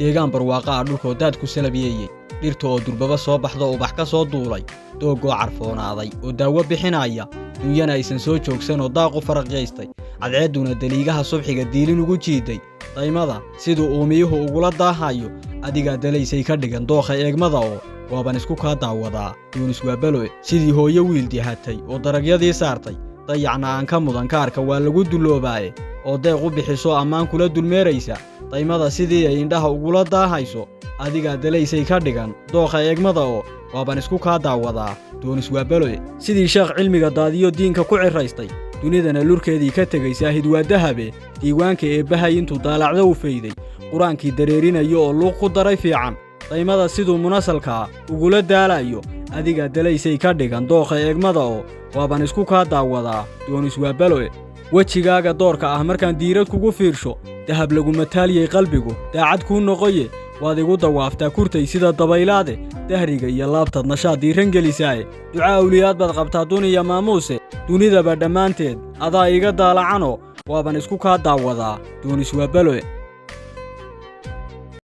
deegaan barwaaqa ah dhulkoo daadku salabiyey dhirta oo durbaba soo baxdo ubax ka soo duulay doogoo carfoonaaday oo daawo bixinaya dunyana aysan soo joogsan oo daaqu faraqaystay cadceeduna daliigaha subxiga diilin ugu jiiday daymada sidoo uumiyuhu ugula daahayo adiga dalaysay ka dhigan dooqa eegmada oo waaban isku ka daawadaa duunis waa balo sidii hooyo wiil dihatay oo daragyadii saartay dayacna aan ka mudan kaarka waa lagu duloobaaye oo deeq u bixiso ammaan kula dulmeeraysa daymada sidii ay indhaha ugula daahayso adiga dalaysay ka dhigan dooqa eegmada oo waaban isku ka daawadaa duunis waa balo sidii sheekh cilmiga daadiyo diinka ku ciraystay dunidana lurkeedii ka tegay saahid waa dahabe diiwaanka eebbahay intuu daalacdo u fayday quraankii dareerinayo oo luuq ku daray fiican daymada siduu munasalka ugula daalayo adiga dalaysay ka dhigan dooqa eegmada oo waaban isku ka daawadaa duunis waa balo wajigaaga doorka ah markaan diirad kugu fiirsho dahab lagu mataaliyay qalbigu daacad kuu noqoye waad igu dawaaftaa kurtay sida dabaylaade dahriga iyo laabtaad nashaad diiran gelisaaye ducaa awliyaad baad qabtaa duniya maamuuse dunidaba dhammaanteed adaa iga daalacanoo waaban isku ka daawadaa duunis waa balo